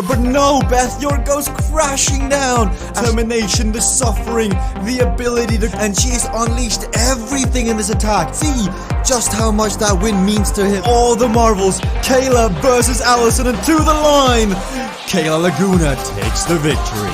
But no, Beth, your goes crashing down. Determination, the suffering, the ability to... And she's unleashed everything in this attack. See just how much that win means to him. All the marvels. Kayla versus Allison, and to the line. Kayla Laguna takes the victory.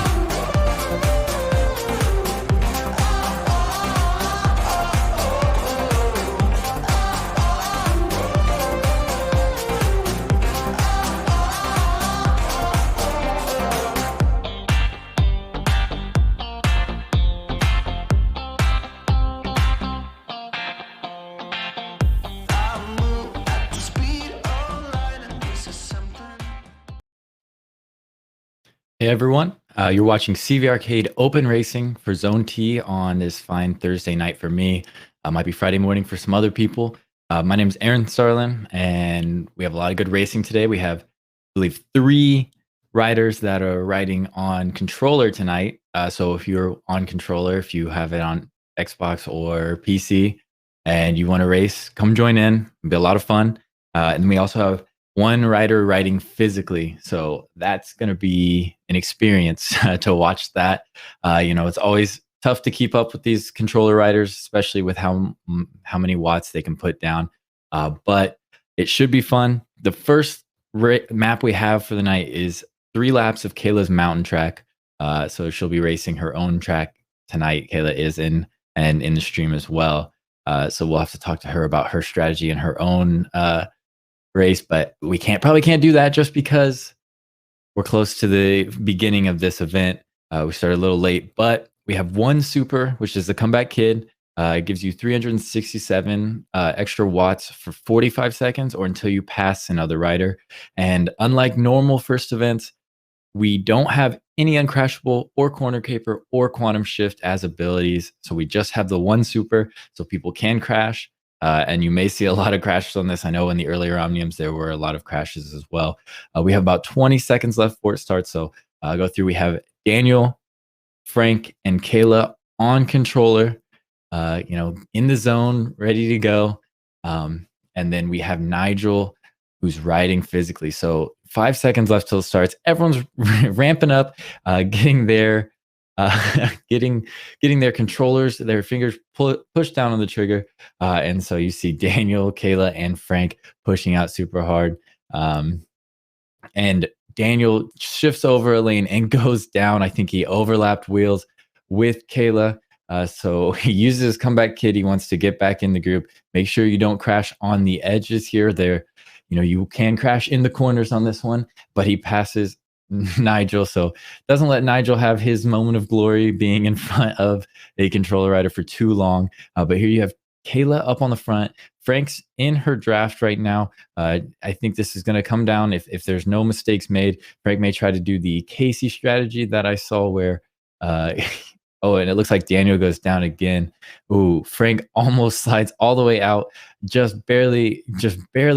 Hey everyone, you're watching CVRcade Open Racing for Zone T on this fine Thursday night for me. Might be Friday morning for some other people. My name is Aaron Starlin, and we have a lot of good racing today. We have, I believe, 3 riders that are riding on controller tonight. So if you're on controller, if you have it on Xbox or PC, and you want to race, come join in. It'll be a lot of fun. And we also have one rider riding physically, so that's going to be an experience to watch that. It's always tough to keep up with these controller riders, especially with how many watts they can put down. But it should be fun. The first map we have for the night is 3 laps of Kayla's mountain track. So she'll be racing her own track tonight. Kayla is in the stream as well. So we'll have to talk to her about her strategy and her own race, but we probably can't do that just because we're close to the beginning of this event. We started a little late, but we have one super, which is the Comeback Kid. It gives you 367 extra watts for 45 seconds or until you pass another rider. And unlike normal first events, we don't have any uncrashable or corner caper or quantum shift as abilities. So we just have the one super, so people can crash. And you may see a lot of crashes on this. I know in the earlier Omniums, there were a lot of crashes as well. We have about 20 seconds left before it starts. So I'll go through. We have Daniel, Frank, and Kayla on controller, in the zone, ready to go. And then we have Nigel, who's riding physically. So 5 seconds left till it starts. Everyone's ramping up, getting their controllers, their fingers push down on the trigger. And so you see Daniel, Kayla, and Frank pushing out super hard. And Daniel shifts over a lane and goes down. I think he overlapped wheels with Kayla. So he uses his Comeback Kid. He wants to get back in the group. Make sure you don't crash on the edges here. You can crash in the corners on this one, but he passes Nigel, so doesn't let Nigel have his moment of glory being in front of a controller rider for too long. But here you have Kayla up on the front. Frank's in her draft right now. I think this is going to come down if there's no mistakes made. Frank may try to do the Casey strategy that I saw where oh, and it looks like Daniel goes down again. Ooh, Frank almost slides all the way out, just barely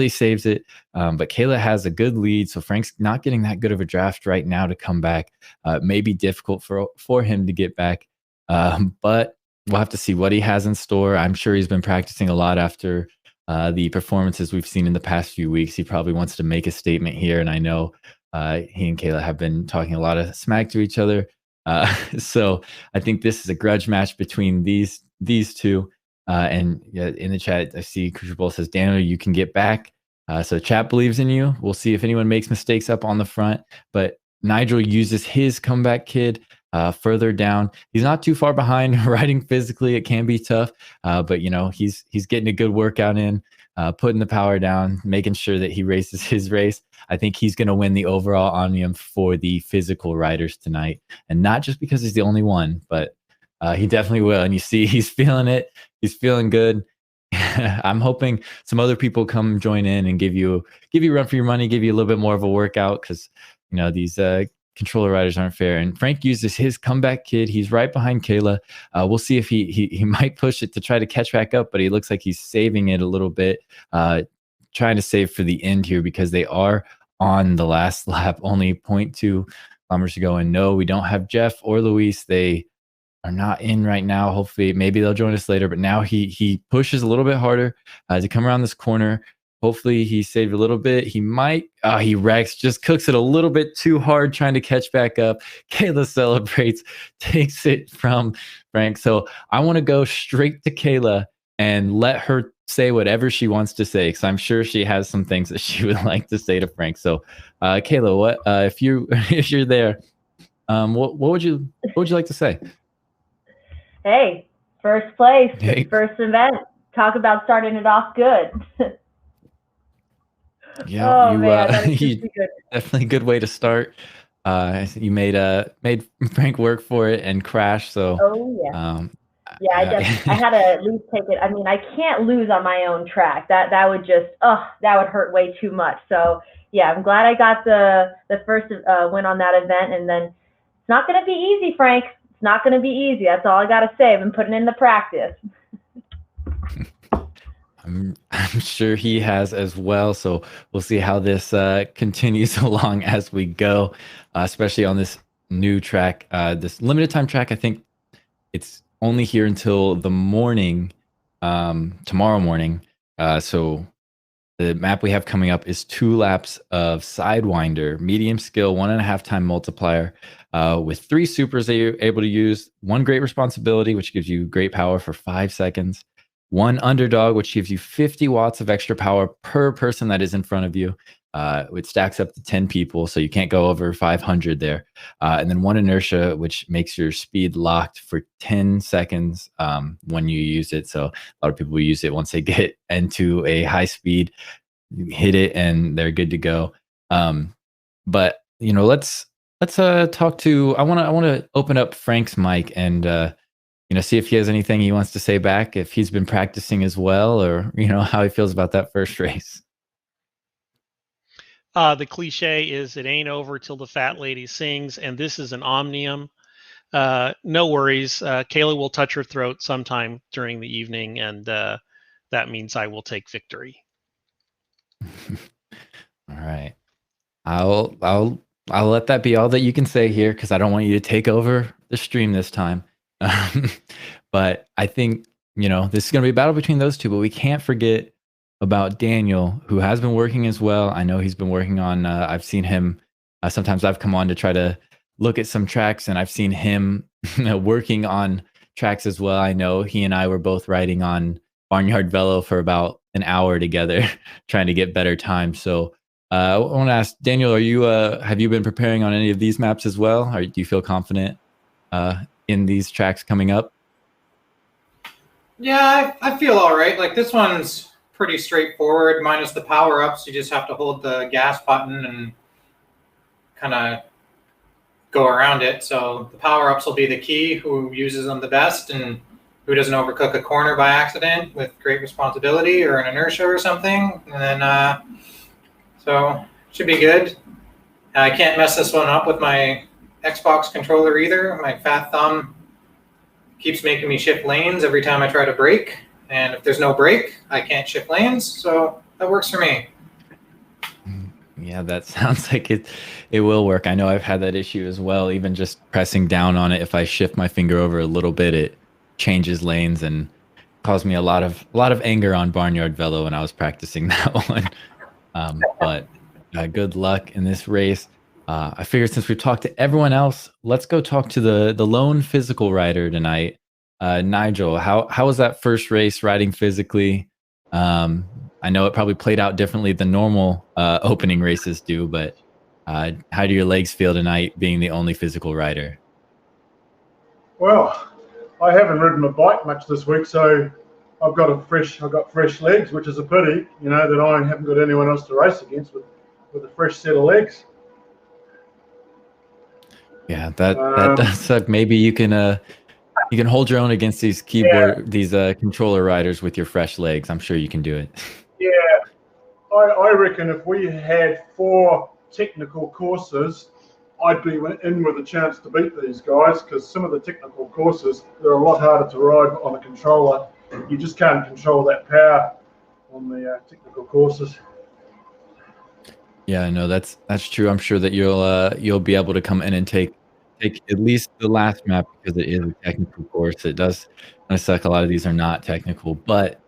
saves it. But Kayla has a good lead, so Frank's not getting that good of a draft right now to come back. It may be difficult for him to get back, but we'll have to see what he has in store. I'm sure he's been practicing a lot after the performances we've seen in the past few weeks. He probably wants to make a statement here, and I know he and Kayla have been talking a lot of smack to each other. So I think this is a grudge match between these two. And in the chat, I see Crucible says, Daniel, you can get back. So chat believes in you. We'll see if anyone makes mistakes up on the front. But Nigel uses his Comeback Kid further down. He's not too far behind. Riding physically, it can be tough. But he's getting a good workout in, putting the power down, making sure that he races his race. I think he's going to win the overall Omnium for the physical riders tonight. And not just because he's the only one, but he definitely will. And you see, he's feeling it. He's feeling good. I'm hoping some other people come join in and give you a run for your money, give you a little bit more of a workout, because these controller riders aren't fair. And Frank uses his Comeback Kid. He's right behind Kayla. We'll see if he might push it to try to catch back up, but he looks like he's saving it a little bit, trying to save for the end here because they are on the last lap, only 0.2 kilometers to go. And no, we don't have Jeff or Luis. They are not in right now. Hopefully, maybe they'll join us later. But now he pushes a little bit harder to come around this corner. Hopefully he saved a little bit. He might. Oh, he wrecks, just cooks it a little bit too hard, trying to catch back up. Kayla celebrates, takes it from Frank. So I want to go straight to Kayla and let her say whatever she wants to say, because I'm sure she has some things that she would like to say to Frank. So, Kayla, what if you if you're there? What would you like to say? Hey, first place, Hey, first event. Talk about starting it off good. yeah, Oh you man, that is just you too good. definitely a good way to start. You made Frank work for it and crash. So, Oh yeah. um, Yeah, I had to at least take it. I mean, I can't lose on my own track. That would just that would hurt way too much. So yeah, I'm glad I got the first win on that event, and then it's not gonna be easy, Frank. It's not gonna be easy. That's all I gotta say. I've been putting in the practice. I'm sure he has as well. So we'll see how this continues along as we go, especially on this new track, this limited time track. I think it's only here until the morning, tomorrow morning. So the map we have coming up is 2 laps of Sidewinder, medium skill, 1.5 time multiplier, with 3 supers that you're able to use. 1 great responsibility, which gives you great power for 5 seconds. 1 underdog, which gives you 50 watts of extra power per person that is in front of you. It stacks up to 10 people, so you can't go over 500 there. And then 1 inertia, which makes your speed locked for 10 seconds when you use it. So a lot of people use it once they get into a high speed, hit it, and they're good to go. But let's talk to. I want to open up Frank's mic and see if he has anything he wants to say back, if he's been practicing as well, or how he feels about that first race. The cliche is it ain't over till the fat lady sings, and this is an omnium. No worries. Kayla will touch her throat sometime during the evening, and that means I will take victory. All right. I'll let that be all that you can say here, because I don't want you to take over the stream this time. But I think this is going to be a battle between those two. But we can't forget about Daniel, who has been working as well. I know he's been working on. I've seen him. Sometimes I've come on to try to look at some tracks, and I've seen him working on tracks as well. I know he and I were both riding on Barnyard Velo for about an hour together, trying to get better time. So I want to ask Daniel, have you been preparing on any of these maps as well? Or do you feel confident in these tracks coming up? Yeah, I feel all right. Like, this one's pretty straightforward, minus the power-ups. You just have to hold the gas button and kind of go around it. So the power-ups will be the key, who uses them the best and who doesn't overcook a corner by accident with great responsibility or an inertia or something. And then, so should be good. I can't mess this one up with my Xbox controller either. My fat thumb keeps making me shift lanes every time I try to brake. And if there's no brake, I can't shift lanes. So that works for me. Yeah, that sounds like it will work. I know I've had that issue as well. Even just pressing down on it, if I shift my finger over a little bit, it changes lanes and caused me a lot of anger on Barnyard Velo when I was practicing that one. But good luck in this race. I figured since we've talked to everyone else, let's go talk to the lone physical rider tonight. Nigel, how was that first race riding physically? I know it probably played out differently than normal opening races do, but how do your legs feel tonight being the only physical rider? Well, I haven't ridden a bike much this week, so I've got fresh legs, which is a pity, that I haven't got anyone else to race against with a fresh set of legs. Yeah, that does suck. Maybe you can hold your own against these controller riders with your fresh legs. I'm sure you can do it. Yeah, I reckon if we had 4 technical courses, I'd be in with a chance to beat these guys, because some of the technical courses, they're a lot harder to ride on a controller. You just can't control that power on the technical courses. Yeah, no, that's true. I'm sure that you'll be able to come in and take at least the last map, because it is a technical course. It does kind of suck. A lot of these are not technical, but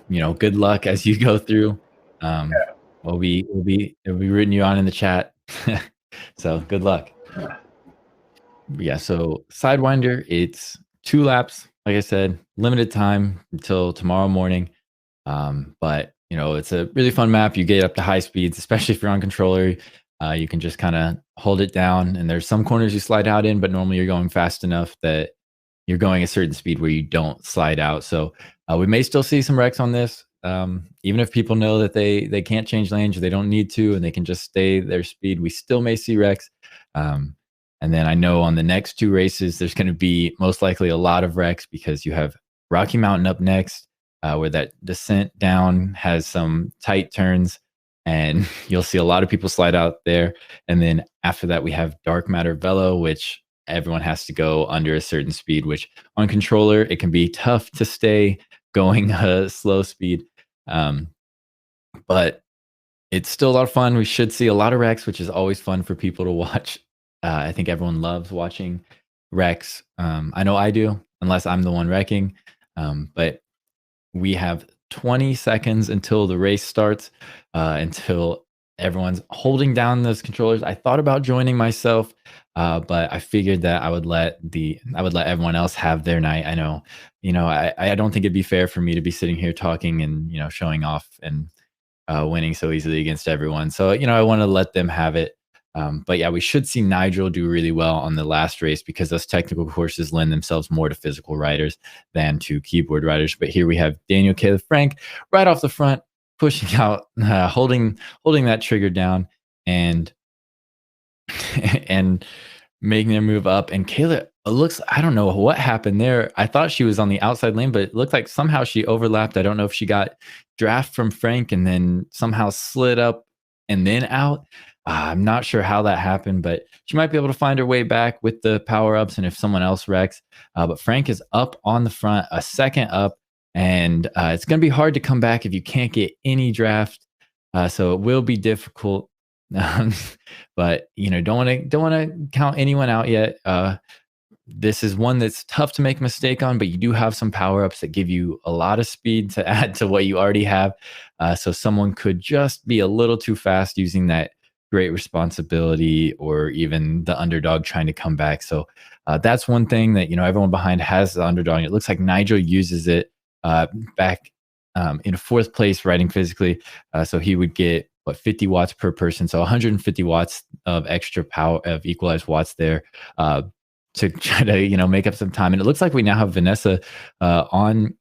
good luck as you go through. Um, we'll be rooting you on in the chat. So good luck. Yeah, so Sidewinder, it's 2 laps. Like I said, limited time until tomorrow morning. But it's a really fun map. You get up to high speeds, especially if you're on controller. You can just kind of hold it down, and there's some corners you slide out in, but normally you're going fast enough that you're going a certain speed where you don't slide out. So we may still see some wrecks on this, even if people know that they can't change lanes or they don't need to, and they can just stay their speed. We still may see wrecks. And then I know on the next 2 races, there's going to be most likely a lot of wrecks because you have Rocky Mountain up next, where that descent down has some tight turns, and you'll see a lot of people slide out there. And then after that, we have Dark Matter Velo, which everyone has to go under a certain speed, which on controller, it can be tough to stay going a slow speed. But it's still a lot of fun. We should see a lot of wrecks, which is always fun for people to watch. I think everyone loves watching wrecks. I know I do, unless I'm the one wrecking. But we have 20 seconds until the race starts, until everyone's holding down those controllers. I thought about joining myself, but I figured that I would let everyone else have their night. I know, I don't think it'd be fair for me to be sitting here talking and showing off and winning so easily against everyone. So I want to let them have it. But yeah, we should see Nigel do really well on the last race because those technical courses lend themselves more to physical riders than to keyboard riders. But here we have Daniel, Caleb, Frank right off the front, pushing out, holding that trigger down, and and making their move up. And Kayla I don't know what happened there. I thought she was on the outside lane, but it looked like somehow she overlapped. I don't know if she got draft from Frank and then somehow slid up and then out. I'm not sure how that happened, but she might be able to find her way back with the power ups and if someone else wrecks. But Frank is up on the front, a second up, and it's going to be hard to come back if you can't get any draft. So it will be difficult. But don't want to count anyone out yet. This is one that's tough to make a mistake on, but you do have some power ups that give you a lot of speed to add to what you already have. So someone could just be a little too fast using that great responsibility or even the underdog trying to come back. So that's one thing that everyone behind has the underdog. And it looks like Nigel uses it back in 4th place riding physically. So he would get 50 watts per person, so 150 watts of extra power of equalized watts there to try to make up some time. And it looks like we now have Vanessa on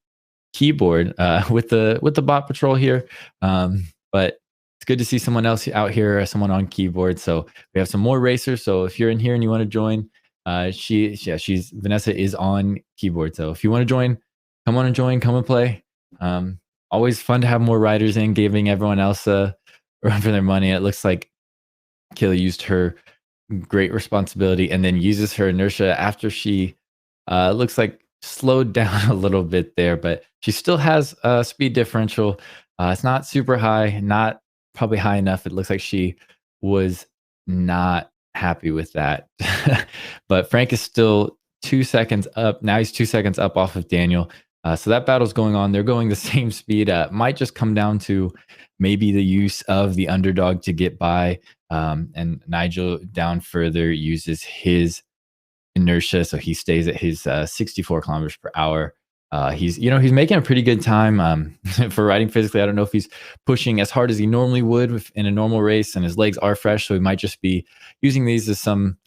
keyboard with the bot patrol here, but it's good to see someone else out here, someone on keyboard. So we have some more racers. So if you're in here and you want to join, Vanessa is on keyboard. So if you want to join, come on and join, come and play. Always fun to have more riders in, giving everyone else a run for their money. It looks like Kayla used her great responsibility and then uses her inertia after she looks like slowed down a little bit there, but she still has a speed differential. It's not super high, not probably high enough. It looks like she was not happy with that. But Frank is still 2 seconds up. Now he's 2 seconds up off of Daniel. So that battle's going on. They're going the same speed. Might just come down to maybe the use of the underdog to get by. And Nigel down further uses his inertia, so he stays at his 64 kilometers per hour. He's making a pretty good time for riding physically. I don't know if he's pushing as hard as he normally would in a normal race, and his legs are fresh, so he might just be using these as some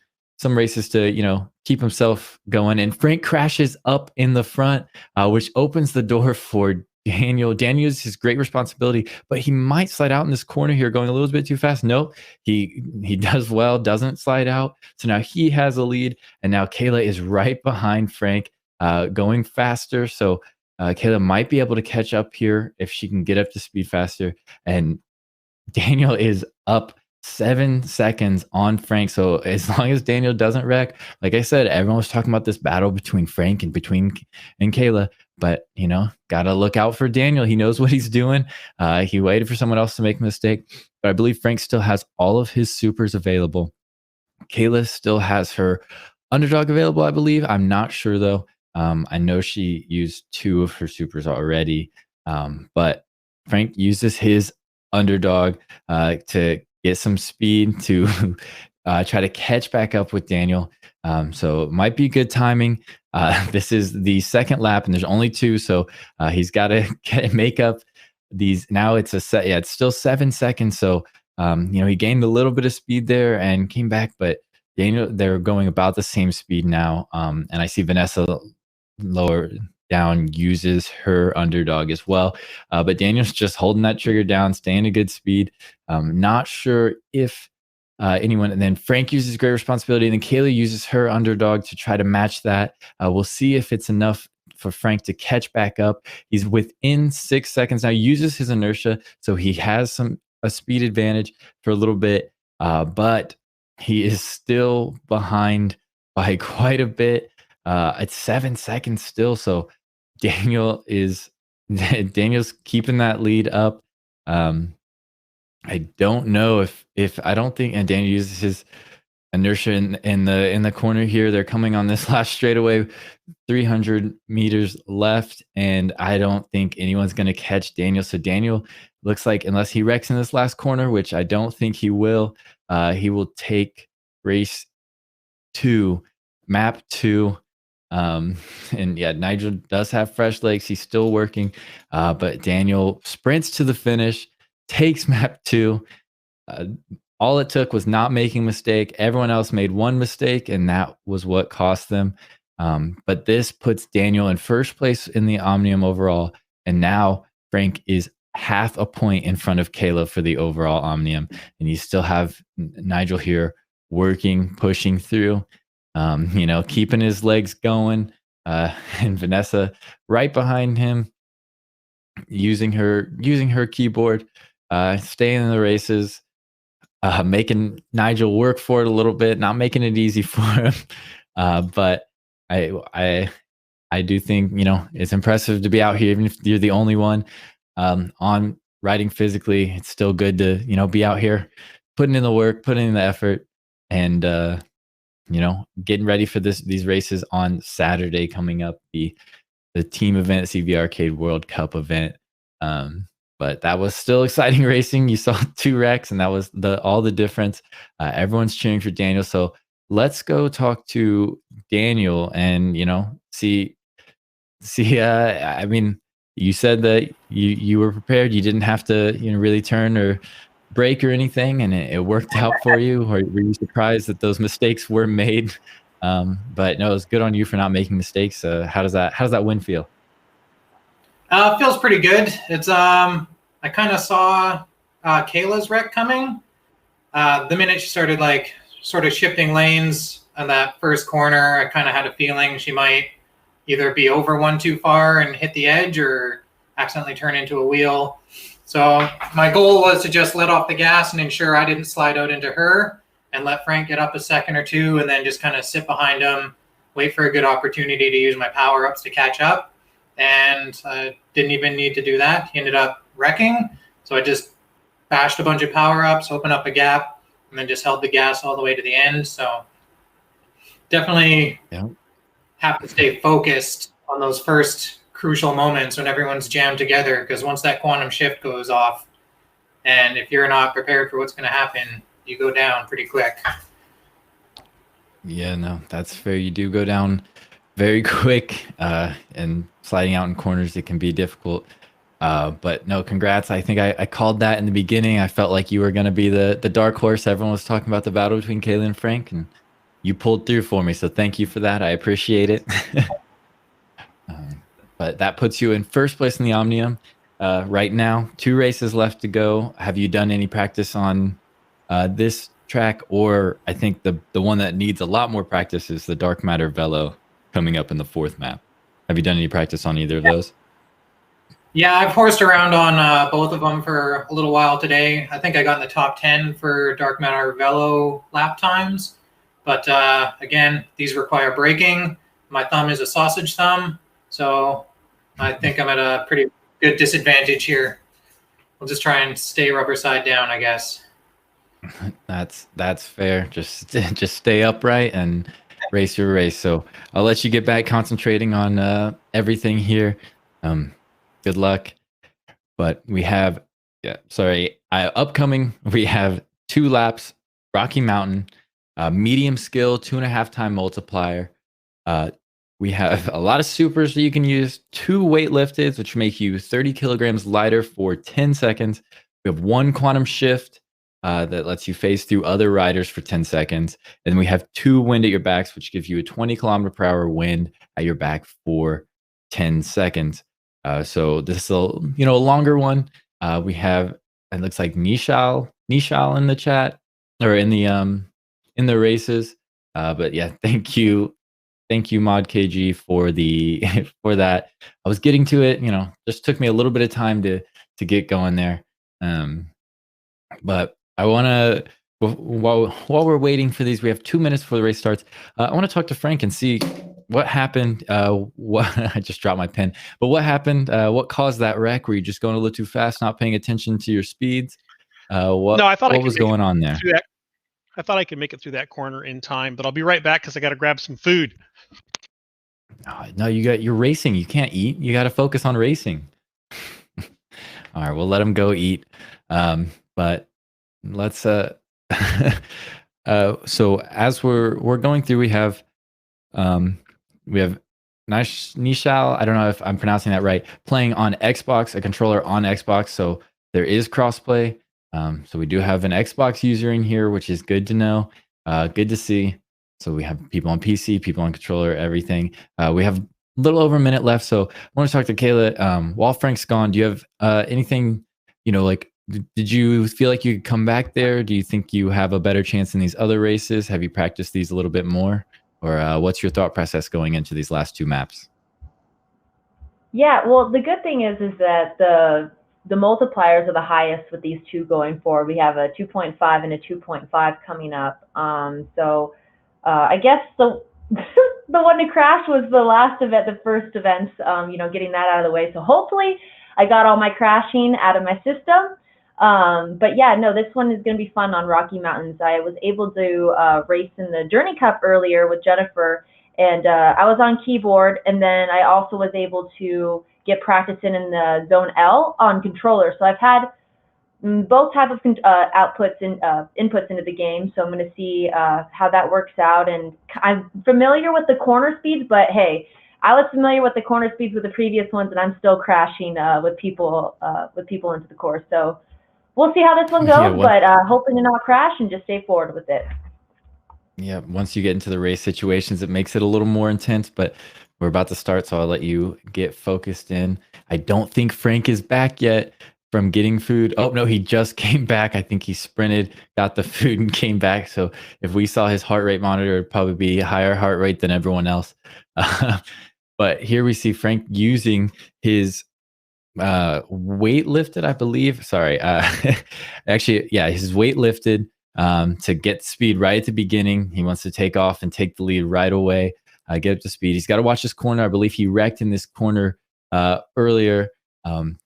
races to keep himself going. And Frank crashes up in the front, which opens the door for Daniel. Daniel uses his great responsibility, but he might slide out in this corner here, going a little bit too fast. Nope, he does well, doesn't slide out. So now he has a lead, and now Kayla is right behind Frank, going faster. So Kayla might be able to catch up here if she can get up to speed faster. And Daniel is up 7 seconds on Frank. So as long as Daniel doesn't wreck, like I said, everyone was talking about this battle between Frank and Kayla, but gotta look out for Daniel. He knows what he's doing. He waited for someone else to make a mistake, but I believe Frank still has all of his supers available. Kayla still has her underdog available, I believe. I'm not sure though. I know she used 2 of her supers already, but Frank uses his underdog to get some speed to try to catch back up with Daniel. So it might be good timing. This is the second lap, and there's only two, so he's got to make up these. Now it's it's still 7 seconds. So he gained a little bit of speed there and came back, but Daniel, they're going about the same speed now. And I see Vanessa lower down uses her underdog as well. But Daniel's just holding that trigger down, staying a good speed. Not sure if anyone, and then Frank uses great responsibility, and then Kayla uses her underdog to try to match that. We'll see if it's enough for Frank to catch back up. He's within 6 seconds now, uses his inertia, so he has a speed advantage for a little bit, but he is still behind by quite a bit. It's 7 seconds still, so Daniel's keeping that lead up. I don't know if I don't think, and Daniel uses his inertia in the corner here. They're coming on this last straightaway, 300 meters left, and I don't think anyone's going to catch Daniel. So Daniel looks like, unless he wrecks in this last corner, which I don't think he will take race 2, map 2. And yeah, Nigel does have fresh legs. He's still working, but Daniel sprints to the finish, takes map 2. All it took was not making a mistake. Everyone else made one mistake, and that was what cost them. But this puts Daniel in first place in the Omnium overall, and now Frank is half a point in front of Kayla for the overall Omnium, and you still have Nigel here working, pushing through, keeping his legs going, and Vanessa right behind him, using her keyboard, staying in the races, making Nigel work for it a little bit, not making it easy for him. But I do think, it's impressive to be out here, even if you're the only one on riding physically. It's still good to, be out here, putting in the work, putting in the effort, and, getting ready for these races on Saturday coming up, the team event, CVRcade World Cup event. But that was still exciting racing. You saw 2 wrecks, and that was all the difference. Everyone's cheering for Daniel. So let's go talk to Daniel and, see. I mean, you said that you were prepared. You didn't have to, really turn or break or anything, and it worked out for you. Or were you surprised that those mistakes were made? But no, it was good on you for not making mistakes. How does that win feel? Feels pretty good. It's I kind of saw Kayla's wreck coming. The minute she started sort of shifting lanes on that first corner, I kind of had a feeling she might either be over one too far and hit the edge, or accidentally turn into a wheel. So my goal was to just let off the gas and ensure I didn't slide out into her, and let Frank get up a second or two, and then just kind of sit behind him, wait for a good opportunity to use my power-ups to catch up. And I didn't even need to do that. He ended up wrecking. So I just bashed a bunch of power-ups, opened up a gap, and then just held the gas all the way to the end. So definitely have to stay focused on those first crucial moments when everyone's jammed together, because once that quantum shift goes off, and if you're not prepared for what's going to happen, you go down pretty quick. Yeah, no, that's fair. You do go down very quick, and sliding out in corners, it can be difficult. But no, congrats. I think I called that in the beginning. I felt like you were going to be the dark horse. Everyone was talking about the battle between Kayla and Frank, and you pulled through for me. So thank you for that. I appreciate it. But that puts you in first place in the Omnium right now. 2 races left to go. Have you done any practice on this track? Or I think the one that needs a lot more practice is the Dark Matter Velo coming up in the 4th map. Have you done any practice on either of those? Yeah, I've horsed around on both of them for a little while today. I think I got in the top 10 for Dark Matter Velo lap times. But again, these require braking. My thumb is a sausage thumb, so I think I'm at a pretty good disadvantage here. We'll just try and stay rubber side down, I guess. That's fair. Just stay upright and race your race. So I'll let you get back concentrating on everything here. Good luck. But we have Yeah, sorry. Upcoming, we have 2 laps, Rocky Mountain, medium skill, 2.5 time multiplier. We have a lot of supers that you can use, 2 weight lifteds, which make you 30 kilograms lighter for 10 seconds. We have 1 quantum shift that lets you phase through other riders for 10 seconds. And we have 2 wind at your backs, which gives you a 20 km/h wind at your back for 10 seconds. So this is a longer one. We have, it looks like Nishal in the chat, or in the races. But yeah, thank you, Mod KG, for the for that. I was getting to it, just took me a little bit of time to get going there. But I want to, while we're waiting for these, we have 2 minutes before the race starts. I want to talk to Frank and see what happened. I just dropped my pen. But what happened? What caused that wreck? Were you just going a little too fast, not paying attention to your speeds? What No, I thought what was going on there? I thought I could make it through that corner in time, but I'll be right back because I got to grab some food. No, you're racing. You can't eat. You got to focus on racing. All right, we'll let him go eat. But let's so as we're going through, we have Nishal, I don't know if I'm pronouncing that right, playing on Xbox, a controller on Xbox. So there is crossplay. So we do have an Xbox user in here, which is good to know. Good to see. So we have people on PC, people on controller, everything. We have a little over a minute left. So I want to talk to Kayla. While Frank's gone, do you have anything, like, did you feel like you could come back there? Do you think you have a better chance in these other races? Have you practiced these a little bit more? Or what's your thought process going into these last 2 maps? Yeah, well, the good thing is that the multipliers are the highest with these 2 going forward. We have a 2.5 and a 2.5 coming up. So I guess the one to crash was the last event, the first events, getting that out of the way. So hopefully I got all my crashing out of my system. But yeah, no, this one is going to be fun on Rocky Mountains. I was able to race in the Journey Cup earlier with Jennifer, and I was on keyboard, and then I also was able to get practice in the Zone L on controller. So I've had both types of outputs and inputs into the game. So I'm going to see how that works out. And I'm familiar with the corner speeds, but hey, I was familiar with the corner speeds with the previous ones, and I'm still crashing with people into the course. So we'll see how this one goes, but hoping to not crash and just stay forward with it. Yeah, once you get into the race situations, it makes it a little more intense, but we're about to start, so I'll let you get focused in. I don't think Frank is back yet from getting food. Oh, no, he just came back. I think he sprinted, got the food, and came back. So if we saw his heart rate monitor, it'd probably be higher heart rate than everyone else. But here we see Frank using his weight lifted, I believe. Sorry. Actually, yeah, his weight lifted to get speed right at the beginning. He wants to take off and take the lead right away, get up to speed. He's got to watch this corner. I believe he wrecked in this corner earlier.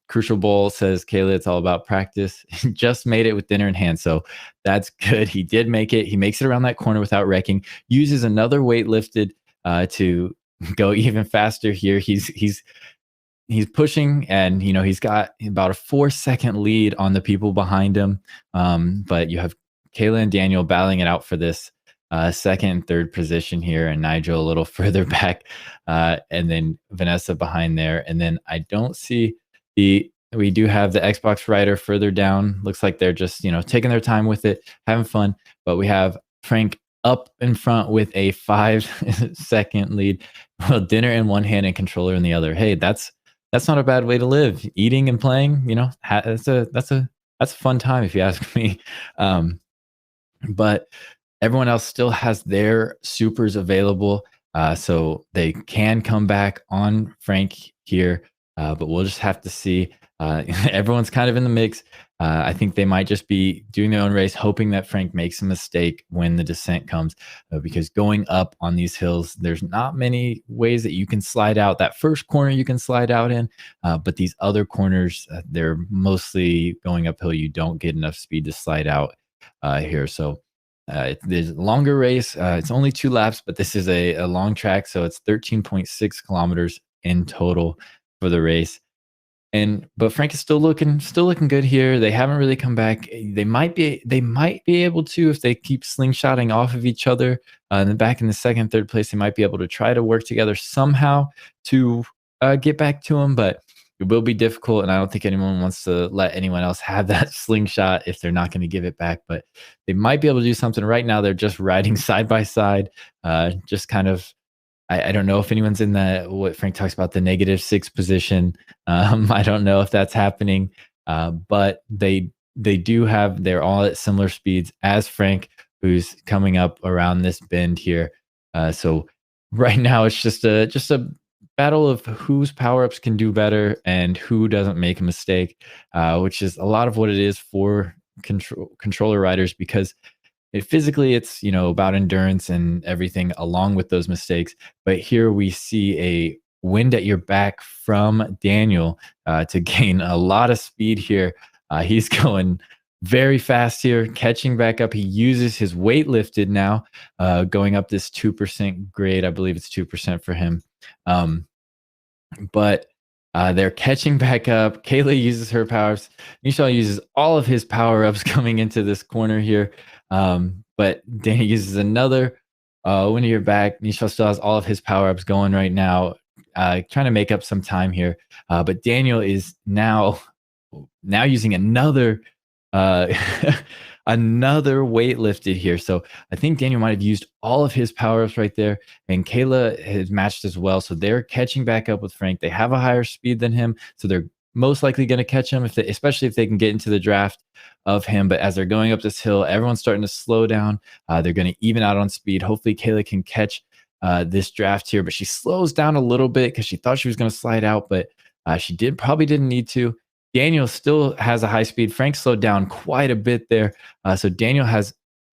Crucial Bowl says, Kayla, it's all about practice. Just made it with dinner in hand. So that's good. He did make it. He makes it around that corner without wrecking. Uses another weight lifted to go even faster here. He's pushing, and he's got about a 4-second lead on the people behind him. But you have Kayla and Daniel battling it out for this second and third position here, and Nigel a little further back, and then Vanessa behind there. And then I don't see we do have the Xbox rider further down. Looks like they're just taking their time with it, having fun. But we have Frank up in front with a 5-second lead. Well, dinner in one hand and controller in the other. Hey, that's not a bad way to live. Eating and playing, that's a fun time if you ask me. But everyone else still has their supers available, so they can come back on Frank here. But we'll just have to see. Everyone's kind of in the mix. I think they might just be doing their own race, hoping that Frank makes a mistake when the descent comes, because going up on these hills, there's not many ways that you can slide out. That first corner you can slide out in, but these other corners, they're mostly going uphill. You don't get enough speed to slide out here. So there's a longer race. It's only 2 laps, but this is a long track. So it's 13.6 kilometers in total for the race. But Frank is still looking good here. They haven't really come back. They might be able to, if they keep slingshotting off of each other. And then back in the second, third place, they might be able to try to work together somehow to get back to him. But it will be difficult, and I don't think anyone wants to let anyone else have that slingshot if they're not going to give it back. But they might be able to do something. Right now, they're just riding side by side, just kind of. I don't know if anyone's in what Frank talks about, the -6 position. I don't know if that's happening, but they're all at similar speeds as Frank, who's coming up around this bend here. So right now it's just a battle of whose power-ups can do better and who doesn't make a mistake, which is a lot of what it is for controller riders, because physically it's about endurance and everything along with those mistakes. But here we see a wind at your back from Daniel to gain a lot of speed here. He's going very fast here, catching back up. He uses his weight lifted now, going up this 2% grade. I believe it's 2% for him. But they're catching back up. Kayla uses her powers. Nishal uses all of his power-ups coming into this corner here. But Danny uses another wind at your back. Nishal still has all of his power-ups going right now, trying to make up some time here. But Daniel is now using another another weight lifted here. So I think Daniel might have used all of his power-ups right there, and Kayla has matched as well. So they're catching back up with Frank. They have a higher speed than him, so they're most likely going to catch him, especially if they can get into the draft of him. But as they're going up this hill, everyone's starting to slow down. They're going to even out on speed. Hopefully Kayla can catch this draft here, but she slows down a little bit because she thought she was going to slide out, but she probably didn't need to. Daniel still has a high speed. Frank slowed down quite a bit there. So Daniel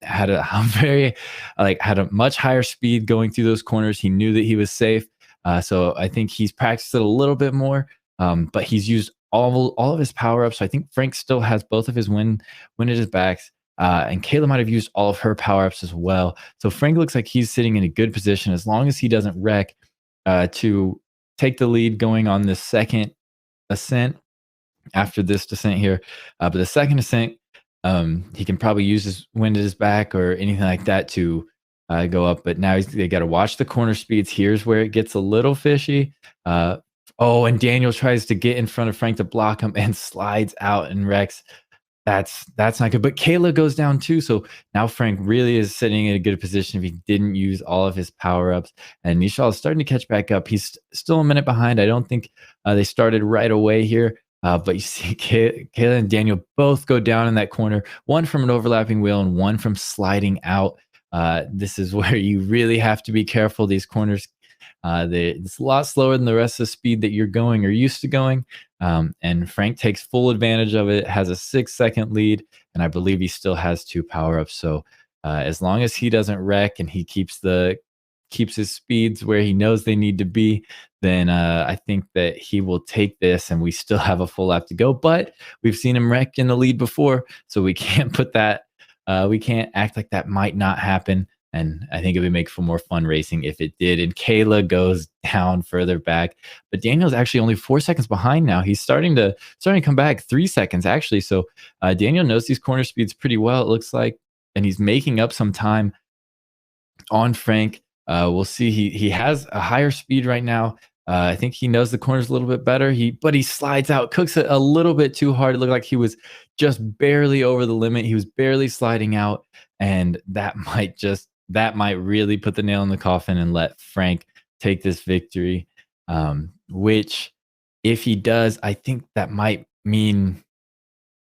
had a much higher speed going through those corners. He knew that he was safe. So I think he's practiced it a little bit more, but he's used all of his power-ups. So I think Frank still has both of his wind at his backs. And Kayla might have used all of her power-ups as well. So Frank looks like he's sitting in a good position as long as he doesn't wreck to take the lead going on this second ascent after this descent here. But the second ascent, he can probably use his wind at his back or anything like that to go up. But now they got to watch the corner speeds. Here's where it gets a little fishy. And Daniel tries to get in front of Frank to block him and slides out and wrecks. That's not good. But Kayla goes down too. So now Frank really is sitting in a good position if he didn't use all of his power-ups. And Nishal is starting to catch back up. He's still a minute behind. I don't think they started right away here. But you see Kayla and Daniel both go down in that corner, one from an overlapping wheel and one from sliding out. This is where you really have to be careful. These corners, it's a lot slower than the rest of the speed that you're going or used to going. And Frank takes full advantage of it, has a 6-second lead, and I believe he still has 2 power-ups. So as long as he doesn't wreck and he keeps his speeds where he knows they need to be, then I think that he will take this, and we still have a full lap to go. But we've seen him wreck in the lead before, so we can't put that. We can't act like that might not happen. And I think it would make for more fun racing if it did. And Kayla goes down further back, but Daniel's actually only 4 seconds behind now. He's starting to come back 3 seconds actually. So Daniel knows these corner speeds pretty well, it looks like, and he's making up some time on Frank. We'll see. He has a higher speed right now. I think he knows the corners a little bit better. But he slides out, cooks it a little bit too hard. It looked like he was just barely over the limit. He was barely sliding out, and that might really put the nail in the coffin and let Frank take this victory. Which, if he does, I think that might mean.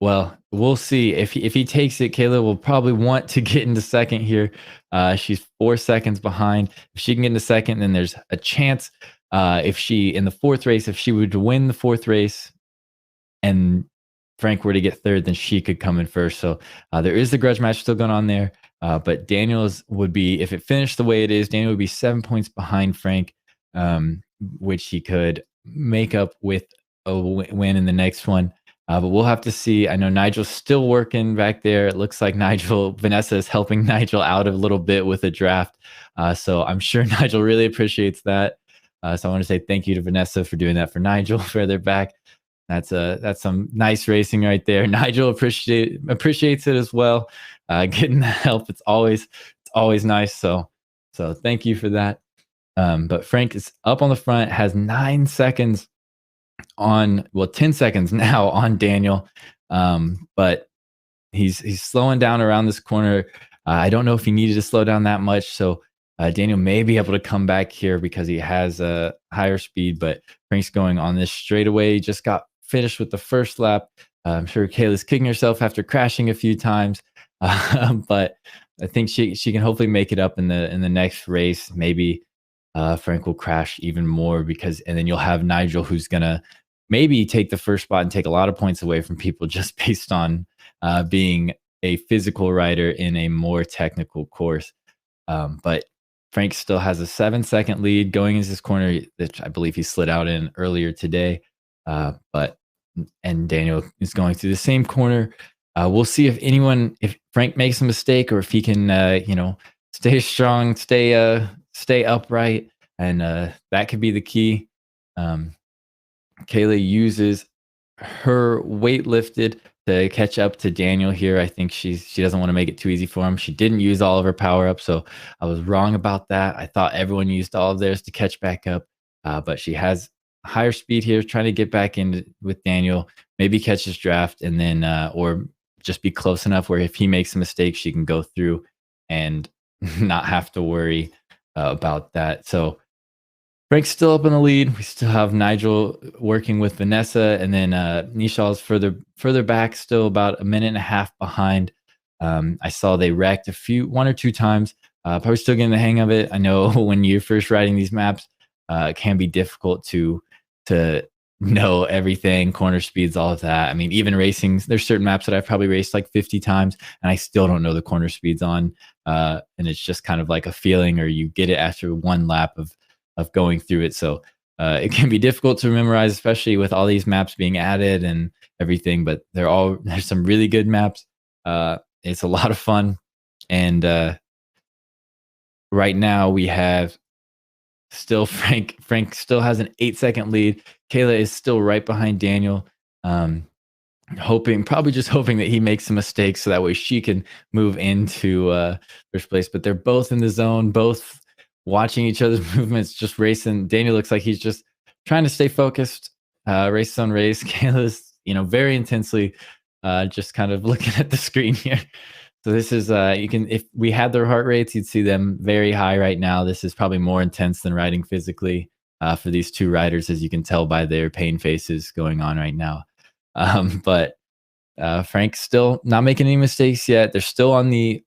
Well, we'll see. If he takes it, Kayla will probably want to get into second here. She's 4 seconds behind. If she can get into second, then there's a chance. If she in the fourth race, if she would win the fourth race, and Frank were to get third, then she could come in first. So there is the grudge match still going on there. But Daniel's would be, if it finished the way it is, Daniel would be 7 points behind Frank, which he could make up with a win in the next one. But we'll have to see. I know Nigel's still working back there. It looks like Vanessa is helping Nigel out a little bit with a draft. So I'm sure Nigel really appreciates that. So I want to say thank you to Vanessa for doing that for Nigel further back. that's some nice racing right there. Nigel appreciates it as well. Getting the help, it's always nice. So thank you for that. But Frank is up on the front, has 9 seconds on, 10 seconds now on Daniel. But he's slowing down around this corner. I don't know if he needed to slow down that much. So Daniel may be able to come back here because he has a higher speed, but Frank's going on this straightaway. He just got finished with the first lap. I'm sure Kayla's kicking herself after crashing a few times. But I think she can hopefully make it up in the next race. Maybe Frank will crash even more and then you'll have Nigel, who's gonna maybe take the first spot and take a lot of points away from people just based on being a physical rider in a more technical course. But Frank still has a 7-second lead going into this corner, which I believe he slid out in earlier today. And Daniel is going through the same corner. We'll see if Frank makes a mistake or if he can, stay strong, stay upright, and that could be the key. Kayla uses her weight lifted to catch up to Daniel here. I think she doesn't want to make it too easy for him. She didn't use all of her power up, so I was wrong about that. I thought everyone used all of theirs to catch back up, but she has higher speed here, trying to get back in with Daniel, maybe catch his draft, and then or just be close enough where if he makes a mistake, she can go through and not have to worry about that. So Frank's still up in the lead. We still have Nigel working with Vanessa, and then Nishal's further back, still about a minute and a half behind. I saw they wrecked one or two times. Probably still getting the hang of it. I know when you're first writing these maps, it can be difficult to know everything, corner speeds, all of that. I mean, even racing, there's certain maps that I've probably raced like 50 times, and I still don't know the corner speeds on. And it's just kind of like a feeling, or you get it after one lap of going through it. So it can be difficult to memorize, especially with all these maps being added and everything, but there's some really good maps. It's a lot of fun. And right now we have still Frank still has an 8-second lead. Kayla is still right behind Daniel. Probably just hoping that he makes some mistakes so that way she can move into first place. But they're both in the zone, both watching each other's movements, just racing. Daniel looks like he's just trying to stay focused, race on race. Kayla's, very intensely just kind of looking at the screen here. So this is, if we had their heart rates, you'd see them very high right now. This is probably more intense than riding physically for these two riders, as you can tell by their pain faces going on right now. But Frank's still not making any mistakes yet. They're still on the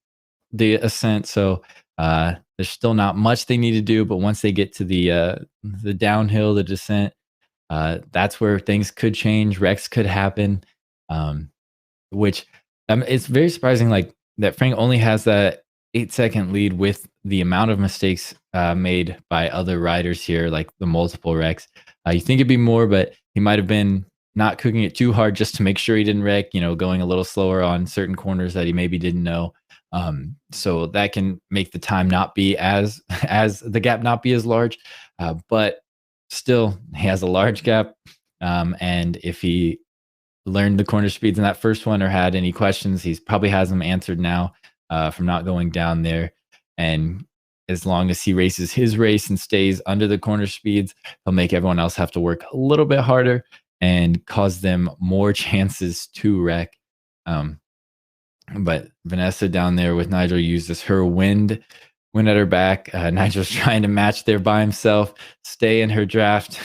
ascent. So there's still not much they need to do, but once they get to the downhill, the descent, that's where things could change. Wrecks could happen, which it's very surprising, like that Frank only has that 8-second lead with the amount of mistakes made by other riders here, like the multiple wrecks. You think it'd be more, but he might have been not cooking it too hard just to make sure he didn't wreck, going a little slower on certain corners that he maybe didn't know. So that can make the time not be as the gap not be as large, but still he has a large gap. And if he learned the corner speeds in that first one or had any questions, he probably has them answered now from not going down there. And as long as he races his race and stays under the corner speeds, he'll make everyone else have to work a little bit harder and cause them more chances to wreck. But Vanessa down there with Nigel uses her wind at her back. Nigel's trying to match there by himself, stay in her draft,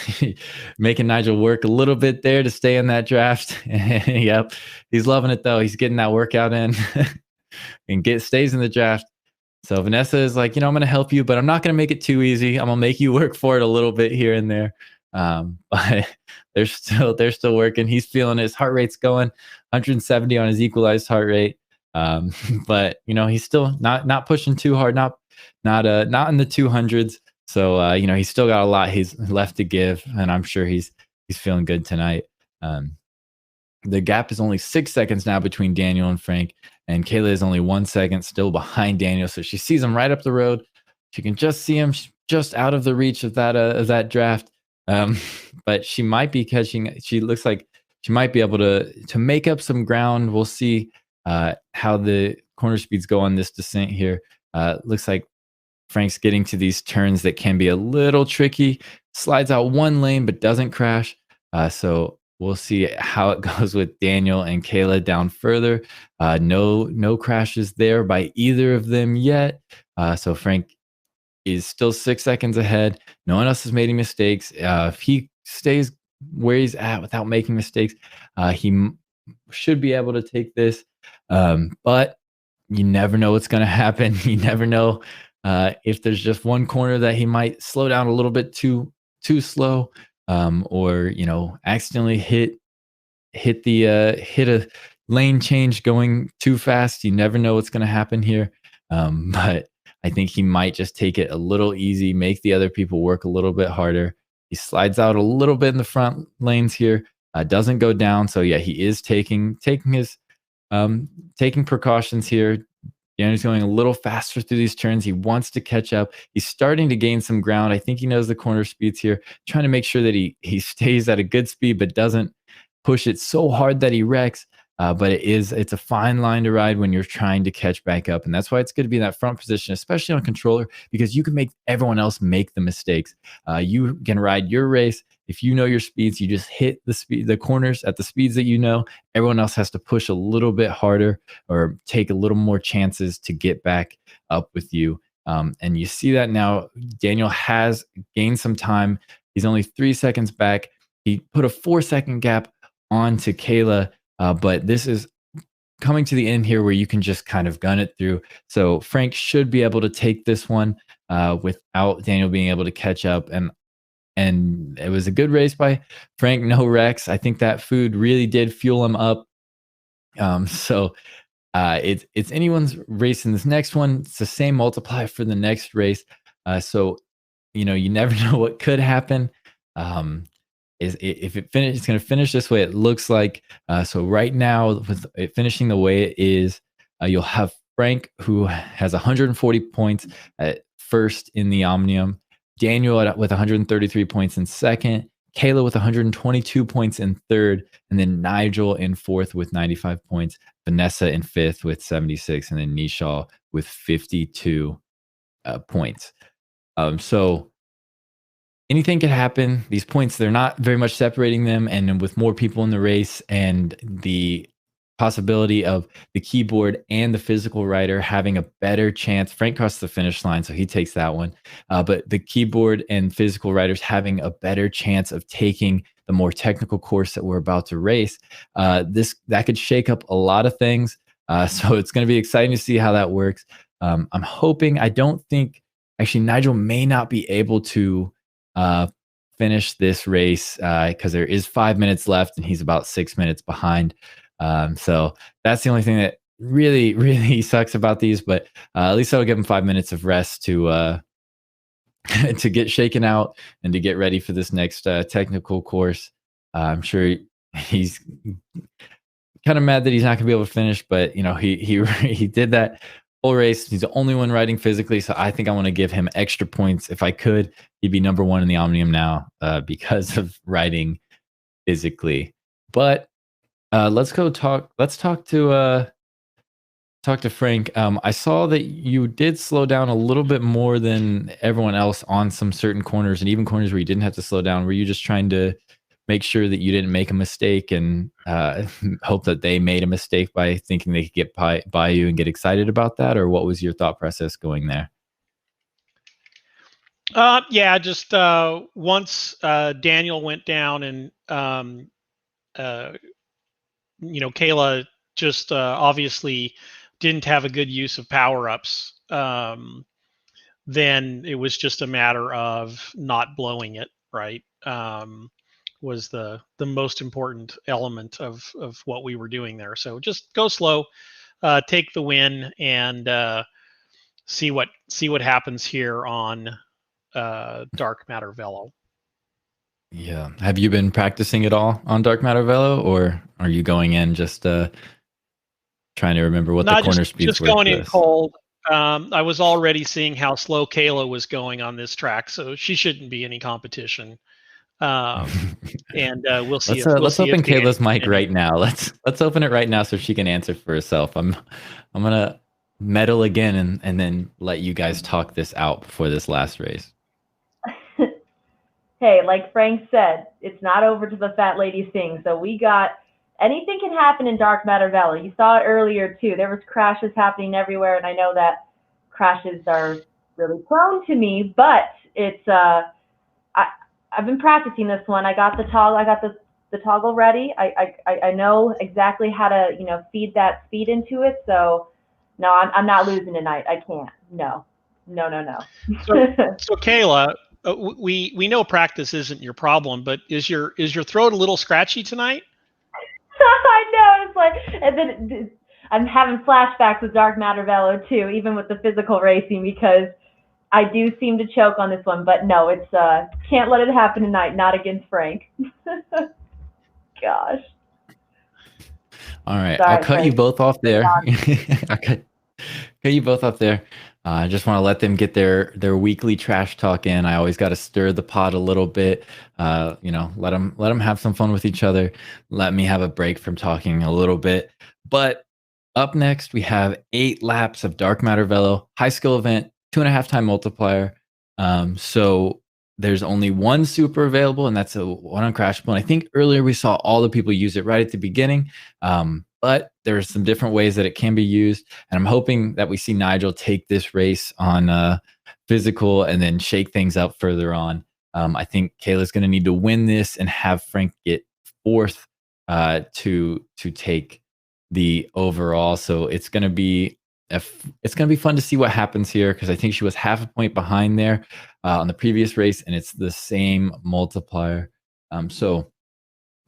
making Nigel work a little bit there to stay in that draft. Yep, he's loving it though. He's getting that workout in and stays in the draft. So Vanessa is like, I'm going to help you, but I'm not going to make it too easy. I'm going to make you work for it a little bit here and there. But they're still working. He's feeling it. His heart rate's going 170 on his equalized heart rate. But he's still not pushing too hard, not in the 200s. So he's still got a lot he's left to give, and I'm sure he's feeling good tonight. The gap is only 6 seconds now between Daniel and Frank, and Kayla is only 1 second still behind Daniel. So she sees him right up the road. She can just see him just out of the reach of that draft. But she might be catching. She looks like she might be able to make up some ground. We'll see how the corner speeds go on this descent here. Looks like Frank's getting to these turns that can be a little tricky. Slides out one lane but doesn't crash. So we'll see how it goes with Daniel and Kayla down further. No crashes there by either of them yet. So Frank is still 6 seconds ahead. No one else has made any mistakes. If he stays where he's at without making mistakes, he should be able to take this. But you never know what's going to happen. You never know if there's just one corner that he might slow down a little bit too slow, or accidentally hit a lane change going too fast. You never know what's going to happen here. But I think he might just take it a little easy, make the other people work a little bit harder. He slides out a little bit in the front lanes here, doesn't go down. So yeah, he is taking his taking precautions here. Daniel's going a little faster through these turns. He wants to catch up. He's starting to gain some ground. I think he knows the corner speeds here, trying to make sure that he stays at a good speed, but doesn't push it so hard that he wrecks. But it's a fine line to ride when you're trying to catch back up. And that's why it's good to be in that front position, especially on controller, because you can make everyone else make the mistakes. You can ride your race. If you know your speeds, you just hit the corners at the speeds that you know. Everyone else has to push a little bit harder or take a little more chances to get back up with you. And you see that now. Daniel has gained some time. He's only 3 seconds back. He put a 4-second gap onto Kayla. But this is coming to the end here where you can just kind of gun it through. So Frank should be able to take this one without Daniel being able to catch up. And it was a good race by Frank. No wrecks. I think that food really did fuel him up. So it's anyone's race in this next one. It's the same multiplier for the next race. So you never know what could happen. If it's going to finish this way, it looks like. So right now, with it finishing the way it is, you'll have Frank, who has 140 points at first in the Omnium, Daniel with 133 points in second, Kayla with 122 points in third, and then Nigel in fourth with 95 points, Vanessa in fifth with 76, and then Nishal with 52 points. So anything could happen. These points, they're not very much separating them. And with more people in the race and the possibility of the keyboard and the physical rider having a better chance, Frank crossed the finish line, so he takes that one. But the keyboard and physical riders having a better chance of taking the more technical course that we're about to race, that could shake up a lot of things. So it's going to be exciting to see how that works. I'm hoping, actually Nigel may not be able to finish this race because there is 5 minutes left and he's about 6 minutes behind. So that's the only thing that really, really sucks about these, but at least I'll give him 5 minutes of rest to to get shaken out and to get ready for this next technical course. I'm sure he's kind of mad that he's not gonna be able to finish, but he did that whole race. He's the only one riding physically, so I think I want to give him extra points. If I could, he'd be number one in the Omnium now because of riding physically. But let's talk to Frank. I saw that you did slow down a little bit more than everyone else on some certain corners, and even corners where you didn't have to slow down. Were you just trying to make sure that you didn't make a mistake and hope that they made a mistake by thinking they could get by you and get excited about that? Or what was your thought process going there? Yeah, just once Daniel went down and Kayla just obviously didn't have a good use of power-ups, then it was just a matter of not blowing it, right? Was the most important element of what we were doing there. So just go slow, take the win, and see what happens here on Dark Matter Velo. Yeah. Have you been practicing at all on Dark Matter Velo, or are you going in just trying to remember what the corner speeds were? Just going in cold. I was already seeing how slow Kayla was going on this track, so she shouldn't be any competition. And we'll see. Let's open Dan Kayla's mic can- right now. Let's open it right now so she can answer for herself. I'm gonna meddle again and then let you guys talk this out before this last race. Hey, like Frank said, it's not over to the fat lady sing. So we got anything can happen in Dark Matter Valley. You saw it earlier too. There was crashes happening everywhere, and I know that crashes are really prone to me, but it's I've been practicing this one. I got the toggle ready. I know exactly how to feed that speed into it. So no, I'm not losing tonight. I can't. No. So Kayla, we know practice isn't your problem, but is your throat a little scratchy tonight? I know, it's like, and then I'm having flashbacks with Dark Matter Velo too, even with the physical racing, because I do seem to choke on this one. But no, it's can't let it happen tonight. Not against Frank. Gosh. All right, Sorry, I'll cut Frank. you both off there. I'll cut you both off there. I just want to let them get their weekly trash talk in. I always got to stir the pot a little bit. Let them have some fun with each other. Let me have a break from talking a little bit. But up next, we have 8 laps of Dark Matter Velo, high skill event, 2.5 time multiplier. So there's only one super available, and that's a one uncrashable. And I think earlier we saw all the people use it right at the beginning. But there's some different ways that it can be used. And I'm hoping that we see Nigel take this race on physical and then shake things up further on. I think Kayla's going to need to win this and have Frank get 4th to take the overall. So it's going to be fun to see what happens here, because I think she was half a point behind there on the previous race, and it's the same multiplier. So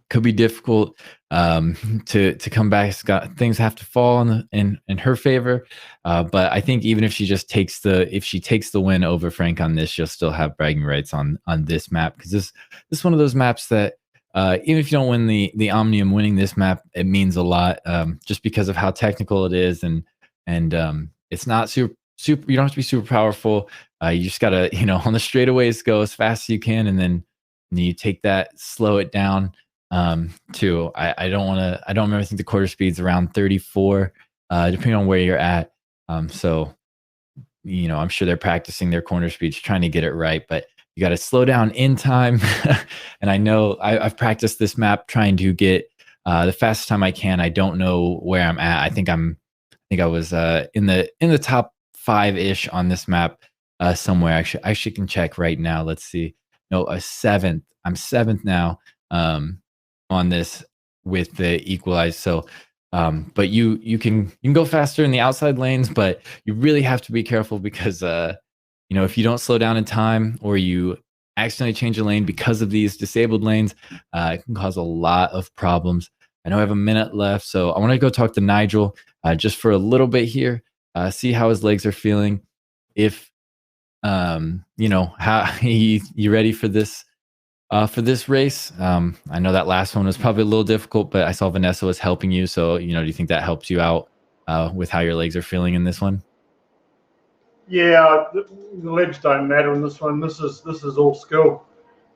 could be difficult to come back. Things have to fall in her favor, but I think even if she takes the win over Frank on this, she'll still have bragging rights on this map, because this is one of those maps that even if you don't win the Omnium, winning this map, it means a lot, just because of how technical it is, and it's not super. You don't have to be super powerful. You just gotta on the straightaways go as fast as you can, and then you take that, slow it down. Too. I don't remember. I think the quarter speed's around 34, depending on where you're at. So I'm sure they're practicing their corner speeds, trying to get it right, but you got to slow down in time. And I know I've practiced this map trying to get the fastest time I can. I don't know where I'm at. I think I was in the top 5-ish on this map somewhere. Actually, I can check right now. Let's see. No, a 7th. I'm 7th now. On this with the equalize. So but you can go faster in the outside lanes, but you really have to be careful, because if you don't slow down in time, or you accidentally change a lane because of these disabled lanes, it can cause a lot of problems. I know I have a minute left, so I want to go talk to Nigel just for a little bit here, see how his legs are feeling. If how you ready for this race. I know that last one was probably a little difficult, but I saw Vanessa was helping you. So, do you think that helps you out with how your legs are feeling in this one? Yeah, the legs don't matter in this one. This is all skill.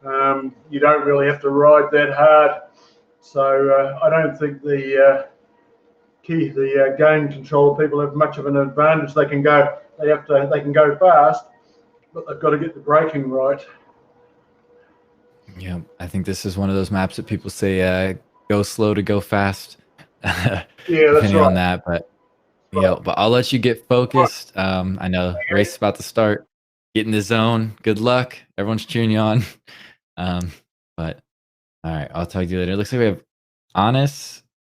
You don't really have to ride that hard. So I don't think the game control people have much of an advantage. They can go fast, but they've got to get the braking right. Yeah, I think this is one of those maps that people say go slow to go fast. Yeah, depending right. on that, but but I'll let you get focused. I know race is about to start. Get in the zone. Good luck. Everyone's cheering you on. But all right, I'll talk to you later. It looks like we have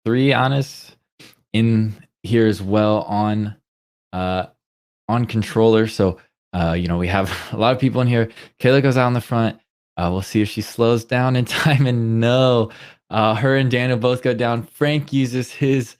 3 Honest in here as well on controller. So we have a lot of people in here. Kayla goes out in the front. We'll see if she slows down in time. And no, her and Daniel both go down. Frank uses his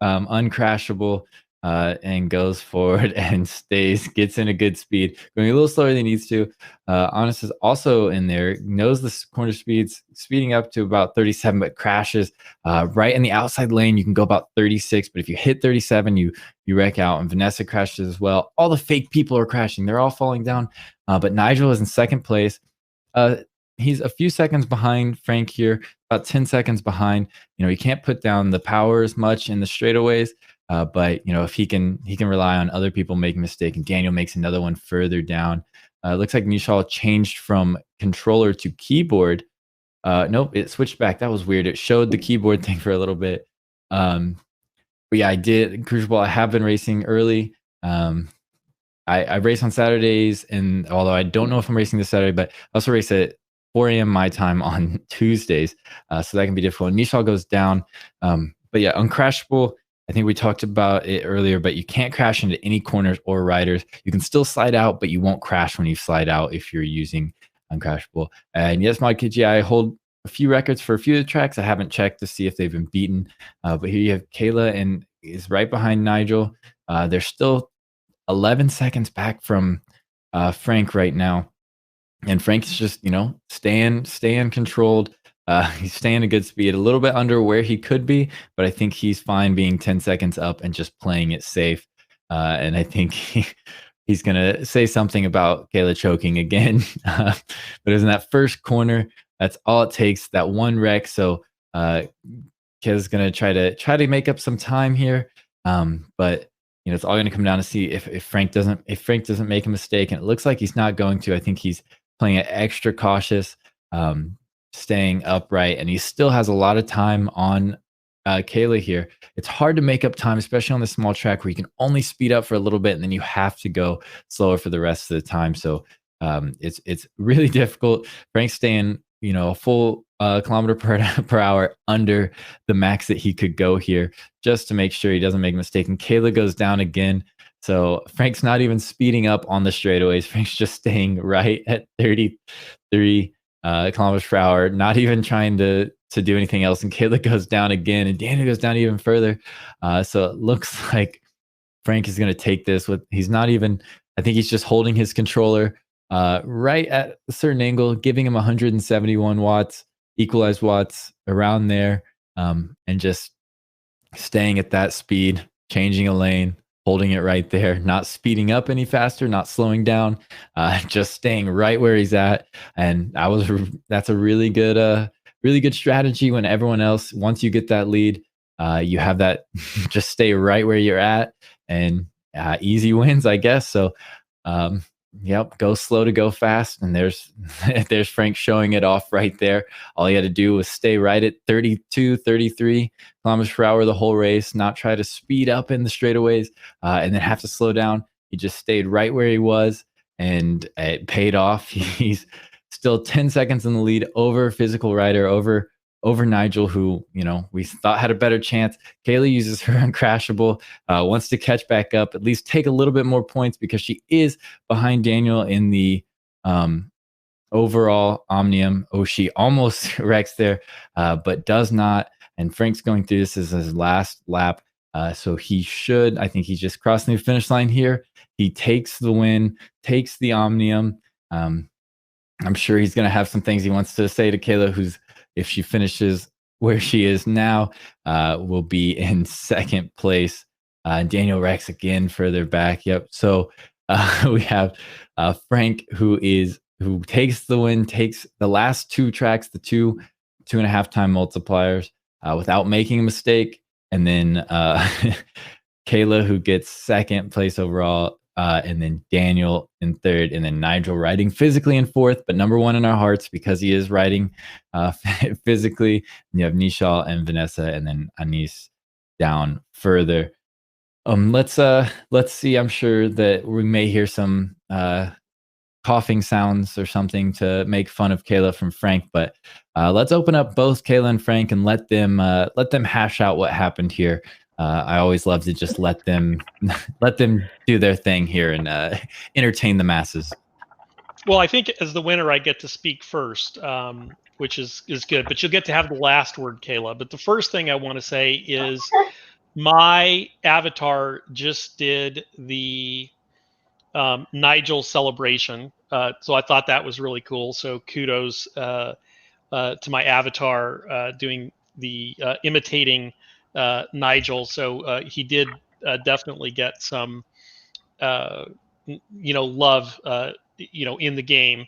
uncrashable and goes forward and gets in a good speed, going a little slower than he needs to. Honest is also in there, knows the corner speeds, speeding up to about 37, but crashes right in the outside lane. You can go about 36, but if you hit 37, you wreck out. And Vanessa crashes as well. All the fake people are crashing; they're all falling down. But Nigel is in second place. He's a few seconds behind Frank here, about 10 seconds behind. He can't put down the power as much in the straightaways. But if he can rely on other people making a mistake, and Daniel makes another one further down. It looks like Nishal changed from controller to keyboard. Nope, it switched back. That was weird. It showed the keyboard thing for a little bit. But yeah, I did Crucible. I have been racing early. I race on Saturdays, and although I don't know if I'm racing this Saturday, but I also race at 4 a.m. my time on Tuesdays, so that can be difficult. Nishal goes down, but yeah, Uncrashable. I think we talked about it earlier, but you can't crash into any corners or riders. You can still slide out, but you won't crash when you slide out if you're using Uncrashable. And yes, ModKG, I hold a few records for a few of the tracks. I haven't checked to see if they've been beaten, but here you have Kayla and is right behind Nigel. They're still 11 seconds back from Frank right now. And Frank's just, staying controlled. He's staying a good speed, a little bit under where he could be, but I think he's fine being 10 seconds up and just playing it safe. And I think he's going to say something about Kayla choking again. But in that first corner, that's all it takes, that one wreck. So Kayla's going to try to make up some time here. But it's all going to come down to see if Frank doesn't make a mistake, and it looks like he's not going to. I think he's playing it extra cautious, staying upright, and he still has a lot of time on Kayla here. It's hard to make up time, especially on the small track where you can only speed up for a little bit and then you have to go slower for the rest of the time. So it's really difficult. Frank's staying a full kilometer per hour under the max that he could go here, just to make sure he doesn't make a mistake. And Kayla goes down again. So Frank's not even speeding up on the straightaways. Frank's just staying right at 33 kilometers per hour, not even trying to do anything else. And Kayla goes down again, and Daniel goes down even further. So it looks like Frank is going to take this with, I think he's just holding his controller right at a certain angle, giving him 171 watts, equalized watts around there, and just staying at that speed, changing a lane, holding it right there, not speeding up any faster, not slowing down, just staying right where he's at. And that's a really good strategy when everyone else, once you get that lead, you have that, just stay right where you're at, and easy wins, I guess. So, yep, go slow to go fast. And there's Frank showing it off right there. All he had to do was stay right at 32, 33 kilometers per hour the whole race, not try to speed up in the straightaways and then have to slow down. He just stayed right where he was, and it paid off. He's still 10 seconds in the lead over Physical Rider, over Nigel, who we thought had a better chance. Kayla uses her Uncrashable, wants to catch back up, at least take a little bit more points, because she is behind Daniel in the overall Omnium. Oh, she almost wrecks there, but does not. And Frank's going through this as his last lap, so I think he's just crossing the finish line here. He takes the win, takes the Omnium. I'm sure he's going to have some things he wants to say to Kayla, if she finishes where she is now, will be in second place. Daniel wrecks again further back. Yep. So we have Frank, who takes the win, takes the last two tracks, the 2.5 time multipliers, without making a mistake. And then Kayla, who gets second place overall. And then Daniel in third, and then Nigel riding physically in fourth, but number one in our hearts because he is riding physically. And you have Nishal and Vanessa, and then Anis down further. Let's see. I'm sure that we may hear some coughing sounds or something to make fun of Kayla from Frank, but let's open up both Kayla and Frank and let them hash out what happened here. I always love to just let them do their thing here and entertain the masses. Well, I think as the winner, I get to speak first, which is good. But you'll get to have the last word, Kayla. But the first thing I want to say is my avatar just did the Nigel celebration. So I thought that was really cool. So kudos to my avatar doing the imitating Nigel. So he did definitely get some, love, in the game.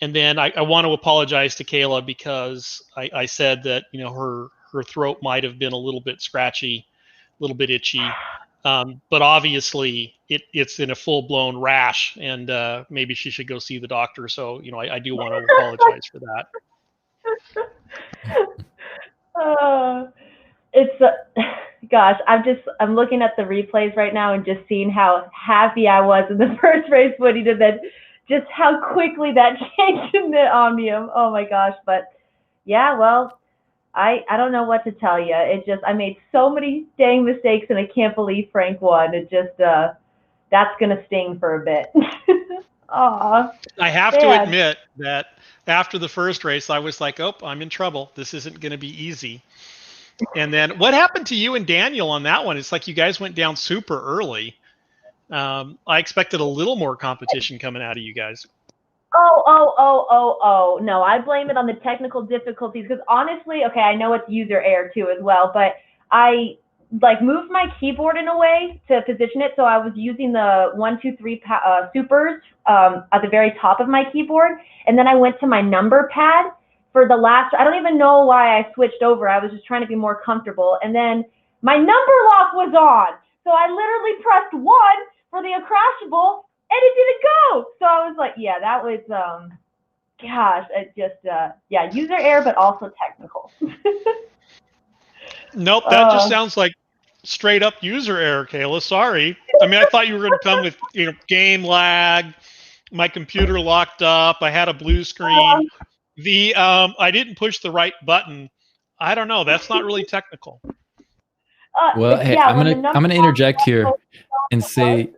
And then I want to apologize to Kayla because I said that, her throat might have been a little bit scratchy, a little bit itchy. But obviously it's in a full-blown rash, and maybe she should go see the doctor. So, I do want to apologize for that. It's gosh, I'm looking at the replays right now and just seeing how happy I was in the first race when he did that, just how quickly that changed in the Omnium. Oh my gosh. But yeah, well, I don't know what to tell you. I made so many dang mistakes, and I can't believe Frank won. It just, that's going to sting for a bit. Aw. I have to admit that after the first race, I was like, oh, I'm in trouble. This isn't going to be easy. And then what happened to you and Daniel on that one? It's like you guys went down super early. I expected a little more competition coming out of you guys. Oh, no, I blame it on the technical difficulties, because honestly, okay, I know it's user error too as well, but I moved my keyboard in a way to position it, so I was using the 1, 2, 3 supers at the very top of my keyboard, and then I went to my number pad for the last, I don't even know why I switched over, I was just trying to be more comfortable, and then my number lock was on, so I literally pressed 1 for the Crashable, and it didn't go. So I was like, yeah, that was, gosh, it just, yeah, user error, but also technical. Nope, that just sounds like straight up user error, Kayla. Sorry. I mean, I thought you were going to come with, game lag. My computer locked up. I had a blue screen. I didn't push the right button. I don't know. That's not really technical. Well, hey, yeah, I'm gonna interject here and say.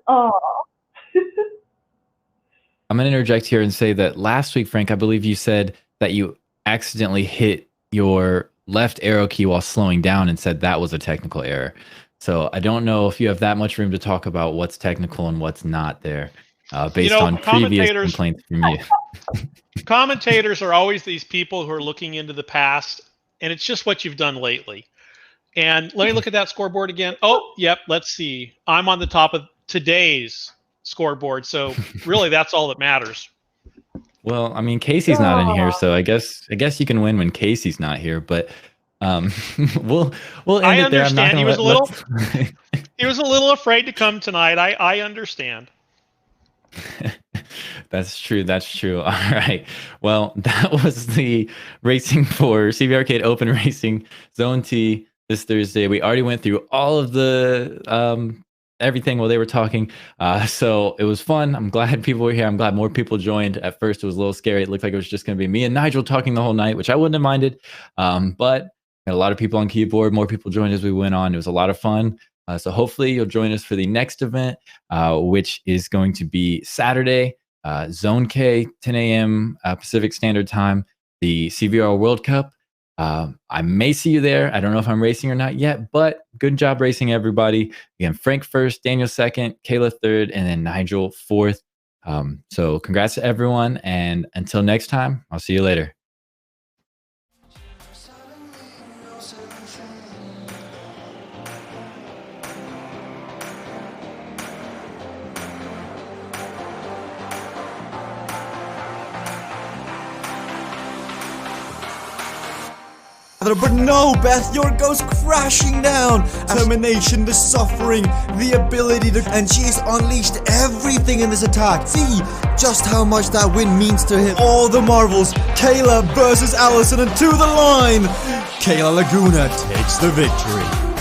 I'm going to interject here and say that last week, Frank, I believe you said that you accidentally hit your left arrow key while slowing down and said that was a technical error. So I don't know if you have that much room to talk about what's technical and what's not there, based on previous complaints from you. Commentators are always these people who are looking into the past, and it's just what you've done lately. And let me look at that scoreboard again. Oh, yep, let's see. I'm on the top of today's scoreboard, so really that's all that matters. Well, I mean, Casey's not in here, so I guess you can win when Casey's not here, but we'll end it there. I'm not he was he was a little afraid to come tonight. I understand. That's true. All right. Well, that was the racing for CVRcade Open Racing Zone T this Thursday. We already went through all of the everything while they were talking, so it was fun. I'm glad people were here. I'm glad more people joined. At first it was a little scary. It looked like it was just going to be me and Nigel talking the whole night, which I wouldn't have minded, but had a lot of people on keyboard. More people joined as we went on. It was a lot of fun, so hopefully you'll join us for the next event, which is going to be Saturday, Zone K, 10 a.m. Pacific Standard Time, the CVR World Cup. I may see you there. I don't know if I'm racing or not yet, but good job racing, everybody. Again, Frank first, Daniel second, Kayla third, and then Nigel fourth. So congrats to everyone, and until next time, I'll see you later. But no, Beth, your goes crashing down. Determination, the suffering, the ability to... And she's unleashed everything in this attack. See just how much that win means to him. All the marvels. Kayla versus Allison, and to the line. Kayla Laguna takes the victory.